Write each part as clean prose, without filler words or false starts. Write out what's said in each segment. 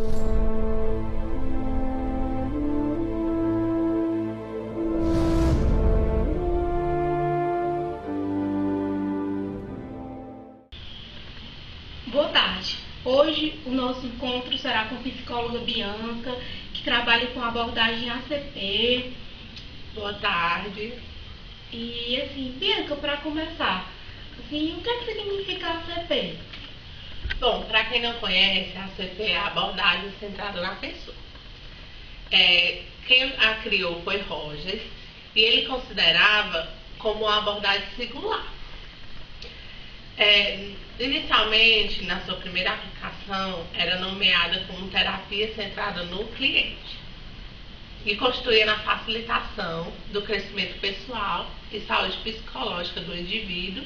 Boa tarde. Hoje o nosso encontro será com a psicóloga Bianca, que trabalha com abordagem ACP. Boa tarde. E assim, Bianca, para começar, assim, o que significa ACP? Bom, para quem não conhece, a ACP é a abordagem centrada na pessoa. Quem a criou foi Rogers e ele considerava como uma abordagem singular. Inicialmente, na sua primeira aplicação, era nomeada como terapia centrada no cliente e constituía na facilitação do crescimento pessoal e saúde psicológica do indivíduo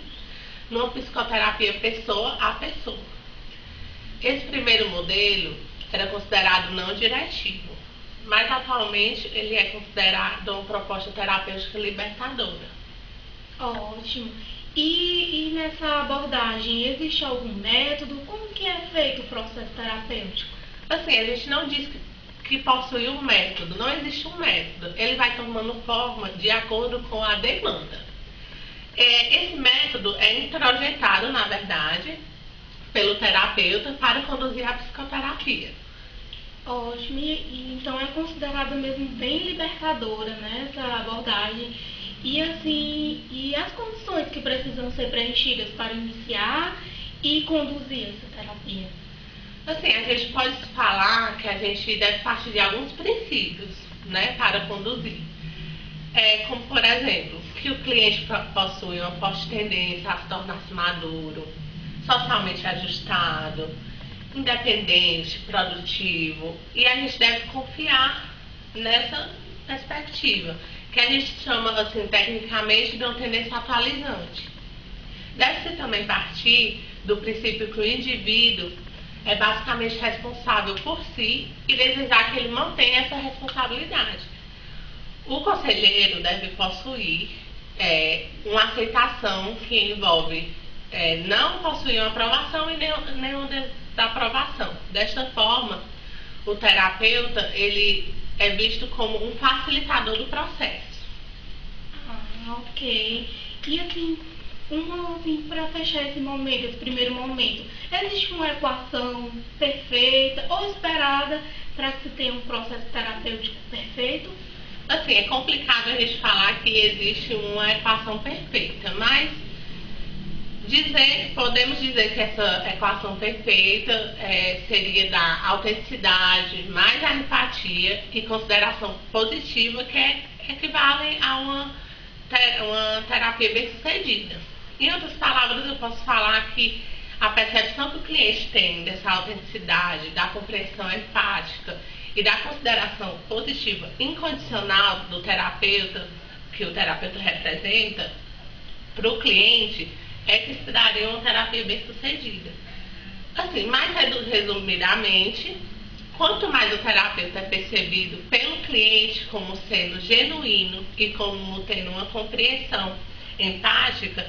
numa psicoterapia pessoa a pessoa. Esse primeiro modelo era considerado não diretivo, mas atualmente ele é considerado uma proposta terapêutica libertadora. Ótimo. E nessa abordagem, existe algum método? Como que é feito o processo terapêutico? Assim, a gente não diz que possui um método, não existe um método. Ele vai tomando forma de acordo com a demanda. Esse método é introjetado, na verdade, pelo terapeuta para conduzir a psicoterapia. Ótimo. E então é considerada mesmo bem libertadora, né, essa abordagem. E assim, e as condições que precisam ser preenchidas para iniciar e conduzir essa terapia? Assim, a gente pode falar que a gente deve partir de alguns princípios, né, para conduzir. Como, por exemplo, que o cliente possui uma forte tendência a se tornar-se maduro, socialmente ajustado, independente, produtivo, e a gente deve confiar nessa perspectiva, que a gente chama, assim, tecnicamente, de uma tendência atualizante. Deve-se também partir do princípio que o indivíduo é basicamente responsável por si e desejar que ele mantenha essa responsabilidade. O conselheiro deve possuir uma aceitação que envolve não possuir uma aprovação e nenhuma desaprovação. Desta forma, o terapeuta ele é visto como um facilitador do processo. Ok. E assim, para fechar esse primeiro momento, existe uma equação perfeita ou esperada para que se tenha um processo terapêutico perfeito? Assim, é complicado a gente falar que existe uma equação perfeita, mas podemos dizer que essa equação perfeita seria da autenticidade, mais a empatia e consideração positiva, que equivalem a uma terapia bem-sucedida. Em outras palavras, eu posso falar que a percepção que o cliente tem dessa autenticidade, da compreensão empática e da consideração positiva incondicional do terapeuta, que o terapeuta representa, para o cliente, que se daria uma terapia bem-sucedida. Assim, mais resumidamente, quanto mais o terapeuta é percebido pelo cliente como sendo genuíno e como tendo uma compreensão empática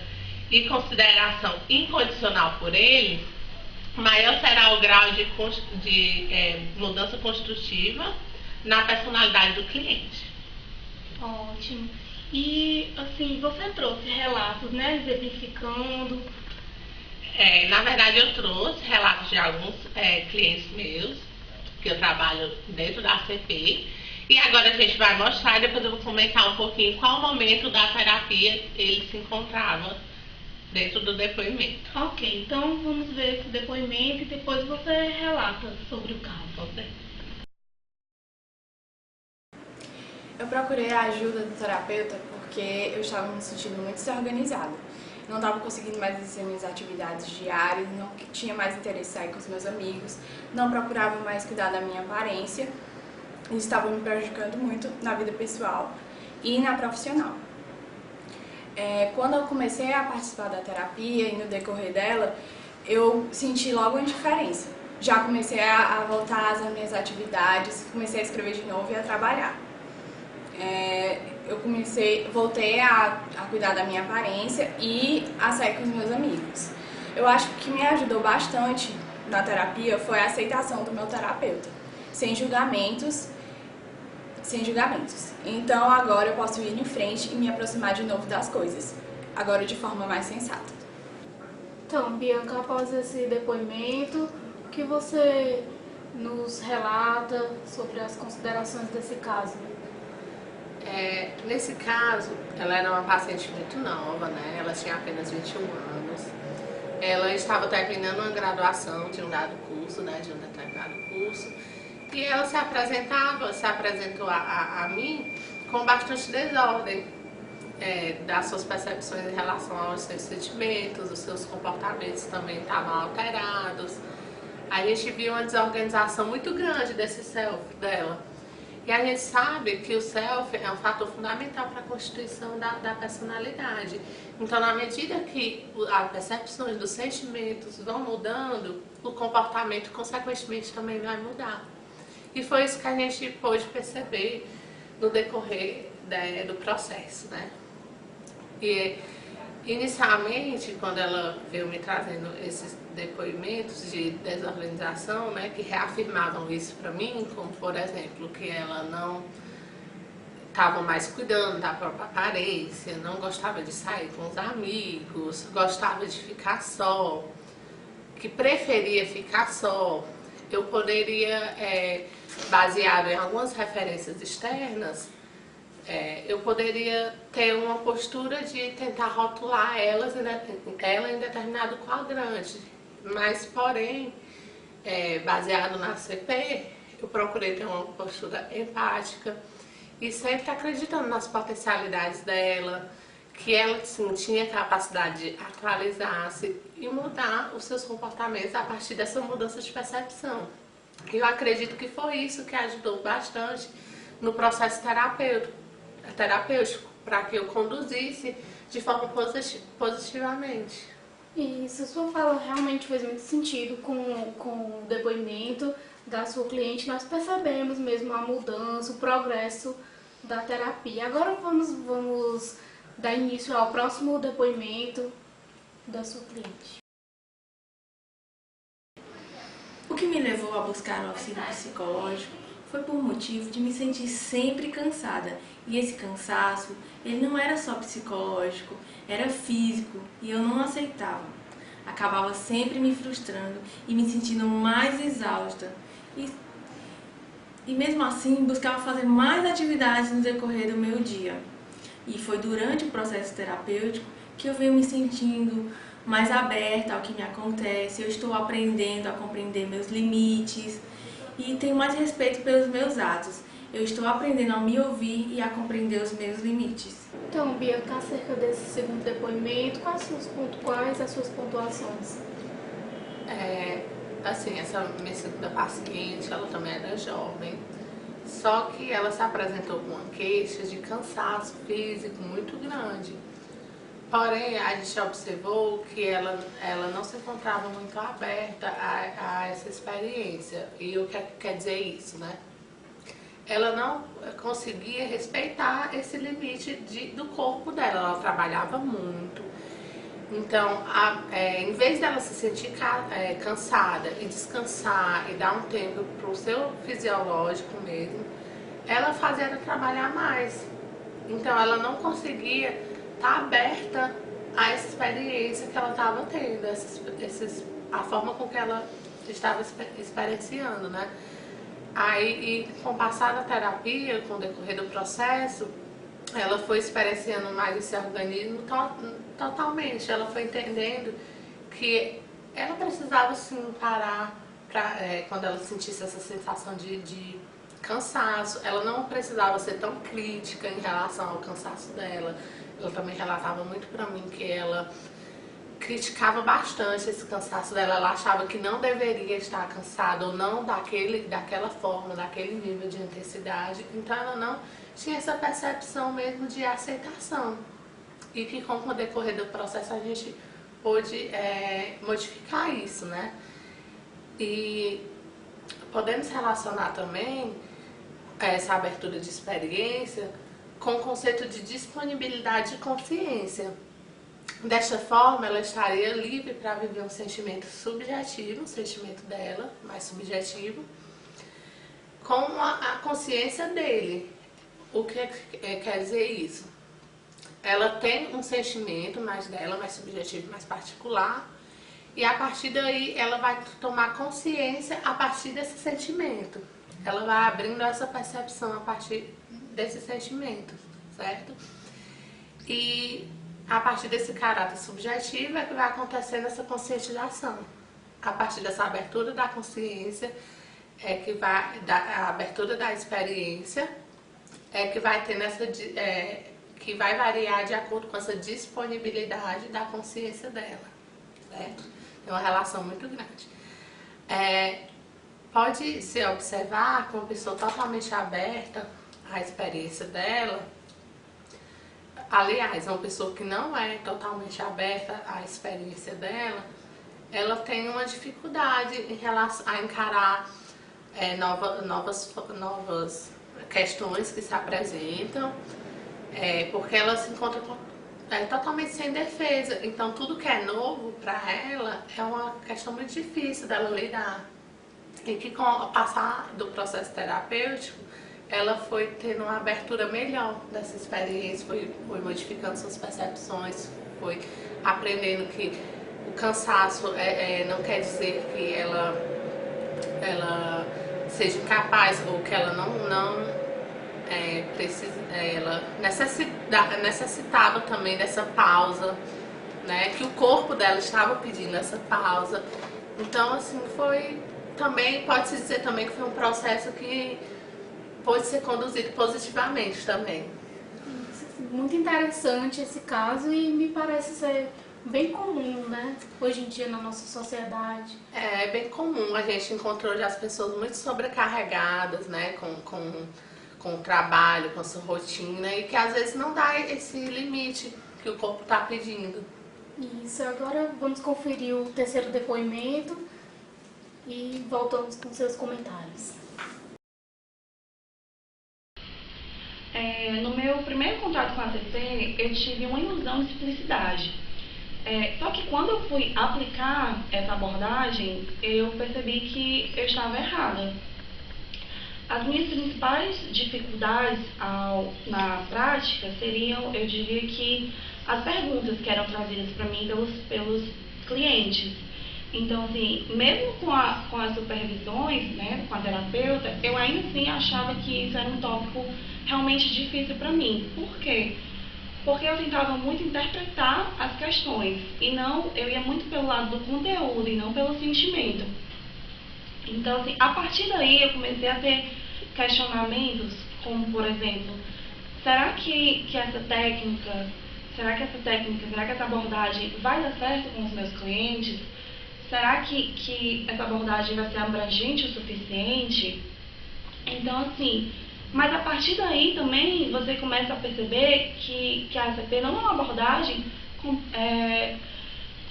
e consideração incondicional por ele, maior será o grau de mudança construtiva na personalidade do cliente. Ótimo. E assim, você trouxe relatos, né, exemplificando. Na verdade, eu trouxe relatos de alguns clientes meus, que eu trabalho dentro da ACP, e agora a gente vai mostrar e depois eu vou comentar um pouquinho em qual momento da terapia ele se encontrava dentro do depoimento. Ok, então vamos ver esse depoimento e depois você relata sobre o caso. Eu procurei a ajuda do terapeuta porque eu estava me sentindo muito desorganizada. Não estava conseguindo mais exercer minhas atividades diárias, não tinha mais interesse em sair com os meus amigos, não procurava mais cuidar da minha aparência e estava me prejudicando muito na vida pessoal e na profissional. Quando eu comecei a participar da terapia e no decorrer dela, eu senti logo uma diferença. Já comecei a voltar às minhas atividades, comecei a escrever de novo e a trabalhar. Voltei a cuidar da minha aparência e a sair com os meus amigos. Eu acho que me ajudou bastante na terapia foi a aceitação do meu terapeuta, sem julgamentos. Então agora eu posso ir em frente e me aproximar de novo das coisas, agora de forma mais sensata. Então, Bianca, após esse depoimento, o que você nos relata sobre as considerações desse caso? Nesse caso, ela era uma paciente muito nova, né? Ela tinha apenas 21 anos. Ela estava terminando uma graduação de um dado curso, né? De um determinado curso. E ela se apresentou a mim com bastante desordem das suas percepções em relação aos seus sentimentos, os seus comportamentos também estavam alterados. A gente viu uma desorganização muito grande desse self dela. E a gente sabe que o self é um fator fundamental para a constituição da personalidade. Então, na medida que as percepções dos sentimentos vão mudando, o comportamento, consequentemente, também vai mudar. E foi isso que a gente pôde perceber no decorrer do processo, né? E, inicialmente, quando ela veio me trazendo esses depoimentos de desorganização, né, que reafirmavam isso para mim, como, por exemplo, que ela não estava mais cuidando da própria aparência, não gostava de sair com os amigos, gostava de ficar só, que preferia ficar só. Eu poderia, baseado em algumas referências externas, eu poderia ter uma postura de tentar rotular ela em determinado quadrante. Mas, porém, baseado na CP, eu procurei ter uma postura empática e sempre acreditando nas potencialidades dela, que ela sim, tinha capacidade de atualizar-se e mudar os seus comportamentos a partir dessa mudança de percepção. Eu acredito que foi isso que ajudou bastante no processo terapêutico, para que eu conduzisse de forma positivamente. Isso, sua fala realmente fez muito sentido com o depoimento da sua cliente. Nós percebemos mesmo a mudança, o progresso da terapia. Agora vamos dar início ao próximo depoimento da sua cliente. O que me levou a buscar o auxílio psicológico foi por motivo de me sentir sempre cansada. E esse cansaço, ele não era só psicológico, era físico e eu não aceitava. Acabava sempre me frustrando e me sentindo mais exausta. E mesmo assim, buscava fazer mais atividades no decorrer do meu dia. E foi durante o processo terapêutico que eu venho me sentindo mais aberta ao que me acontece. Eu estou aprendendo a compreender meus limites e tenho mais respeito pelos meus atos. Eu estou aprendendo a me ouvir e a compreender os meus limites. Então, Bianca, acerca desse segundo depoimento, quais as suas pontuações? Assim, essa minha segunda paciente, ela também era jovem, só que ela se apresentou com uma queixa de cansaço físico muito grande. Porém, a gente observou que ela não se encontrava muito aberta a essa experiência. E o que quer dizer isso, né? Ela não conseguia respeitar esse limite do corpo dela. Ela trabalhava muito. Então, em vez dela se sentir cansada e descansar e dar um tempo para o seu fisiológico mesmo, ela fazia ela trabalhar mais. Então, ela não conseguia estar aberta a essa experiência que ela estava tendo, a forma com que ela estava experienciando, né? Aí, com o passar da terapia, com o decorrer do processo, ela foi experienciando mais esse organismo totalmente. Ela foi entendendo que ela precisava sim parar quando ela sentisse essa sensação de cansaço. Ela não precisava ser tão crítica em relação ao cansaço dela. Ela também relatava muito para mim que ela criticava bastante esse cansaço dela. Ela achava que não deveria estar cansada ou não daquela forma, daquele nível de intensidade. Então ela não tinha essa percepção mesmo de aceitação. E que com o decorrer do processo a gente pôde modificar isso, né? E podemos relacionar também essa abertura de experiência com o conceito de disponibilidade de consciência. Desta forma, ela estaria livre para viver um sentimento subjetivo, um sentimento dela, mais subjetivo, com a consciência dele. O que quer dizer isso? Ela tem um sentimento mais dela, mais subjetivo, mais particular, e a partir daí ela vai tomar consciência a partir desse sentimento. Ela vai abrindo essa percepção a partir desse sentimento, certo? E a partir desse caráter subjetivo é que vai acontecendo essa conscientização. A partir dessa abertura da consciência, a abertura da experiência, que vai tendo que vai variar de acordo com essa disponibilidade da consciência dela, certo? É uma relação muito grande. Pode se observar que uma pessoa totalmente aberta à experiência dela, aliás, uma pessoa que não é totalmente aberta à experiência dela, ela tem uma dificuldade em relação a encarar novas questões que se apresentam, porque ela se encontra totalmente sem defesa. Então, tudo que é novo para ela é uma questão muito difícil dela lidar. E que com o passar do processo terapêutico, ela foi tendo uma abertura melhor dessa experiência, foi modificando suas percepções, foi aprendendo que o cansaço não quer dizer que ela seja incapaz ou que ela ela necessitava também dessa pausa, né? Que o corpo dela estava pedindo essa pausa. Então, assim, pode-se dizer também que foi um processo que pode ser conduzido positivamente também. Muito interessante esse caso e me parece ser bem comum, né? Hoje em dia na nossa sociedade. É bem comum, a gente encontrou hoje as pessoas muito sobrecarregadas, né? Com o trabalho, com a sua rotina, e que às vezes não dá esse limite que o corpo está pedindo. Isso, agora vamos conferir o terceiro depoimento e voltamos com seus comentários. No meu primeiro contato com a ACP, eu tive uma ilusão de simplicidade. Só que quando eu fui aplicar essa abordagem, eu percebi que eu estava errada. As minhas principais dificuldades na prática seriam, eu diria que, as perguntas que eram trazidas para mim pelos clientes. Então, assim, mesmo com as supervisões, né, com a terapeuta, eu ainda assim achava que isso era um tópico realmente difícil para mim. Por quê? Porque eu tentava muito interpretar as questões e eu ia muito pelo lado do conteúdo e não pelo sentimento. Então, assim, a partir daí eu comecei a ter questionamentos, como, por exemplo, será que essa técnica, será que essa abordagem vai dar certo com os meus clientes? Será que essa abordagem vai ser abrangente o suficiente? Então, assim, mas a partir daí também você começa a perceber que a ACP não é uma abordagem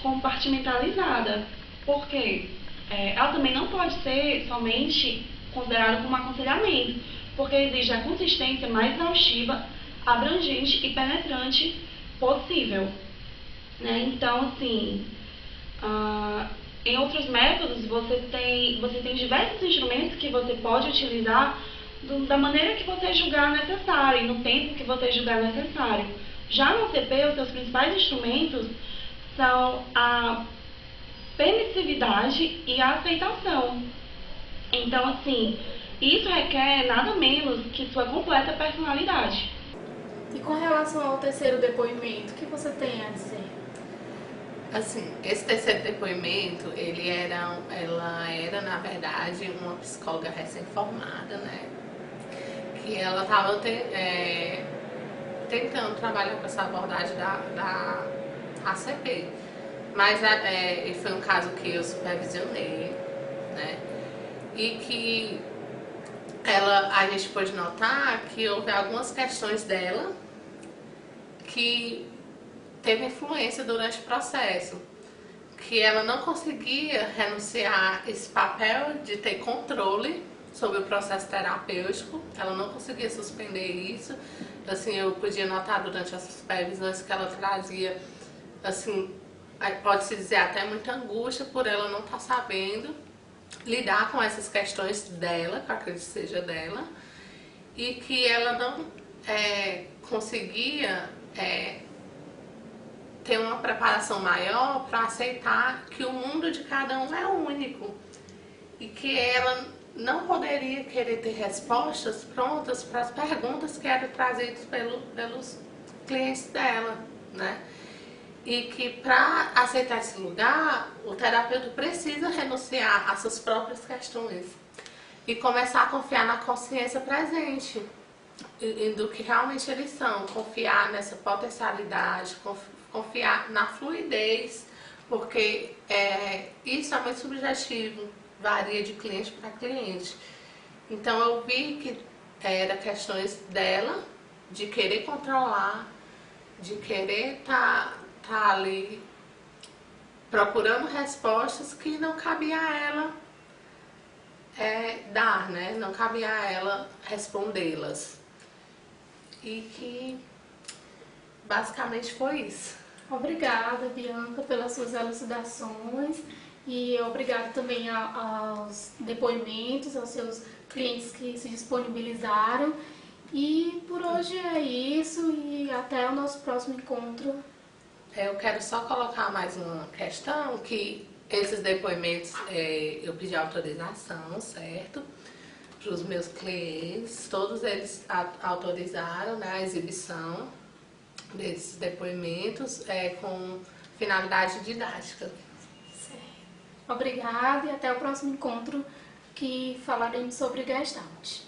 compartimentalizada. Por quê? Ela também não pode ser somente considerada como aconselhamento, porque exige a consistência mais exaustiva, abrangente e penetrante possível, né? Então, assim, em outros métodos você tem diversos instrumentos que você pode utilizar da maneira que você julgar necessário e no tempo que você julgar necessário. Já no ACP, os seus principais instrumentos são a permissividade e a aceitação. Então, assim, isso requer nada menos que sua completa personalidade. E com relação ao terceiro depoimento, o que você tem a dizer? Assim, esse terceiro depoimento, ela era, na verdade, uma psicóloga recém-formada, né? Que ela estava tentando trabalhar com essa abordagem da ACP. Mas foi um caso que eu supervisionei, né? E que a gente pôde notar que houve algumas questões dela que teve influência durante o processo, que ela não conseguia renunciar esse papel de ter controle sobre o processo terapêutico, ela não conseguia suspender isso. Assim, eu podia notar durante as supervisões que ela trazia assim, pode-se dizer até muita angústia por ela não estar sabendo lidar com essas questões dela, que eu acredito que seja dela, e que ela não conseguia ter uma preparação maior para aceitar que o mundo de cada um é único e que ela não poderia querer ter respostas prontas para as perguntas que eram trazidas pelos clientes dela, né? E que para aceitar esse lugar, o terapeuta precisa renunciar às suas próprias questões e começar a confiar na consciência presente e do que realmente eles são, confiar nessa potencialidade, confiar na fluidez, porque isso é muito subjetivo, varia de cliente para cliente. Então eu vi que era questões dela, de querer controlar, de querer estar ali procurando respostas que não cabia a ela dar, né? Não cabia a ela respondê-las. E que basicamente foi isso. Obrigada, Bianca, pelas suas elucidações e obrigada também aos depoimentos, aos seus clientes que se disponibilizaram. E por hoje é isso e até o nosso próximo encontro. Eu quero só colocar mais uma questão, que esses depoimentos eu pedi autorização, certo? Para os meus clientes, todos eles autorizaram, né, a exibição desses depoimentos com finalidade didática. Certo. Obrigada e até o próximo encontro que falaremos sobre Gestalt.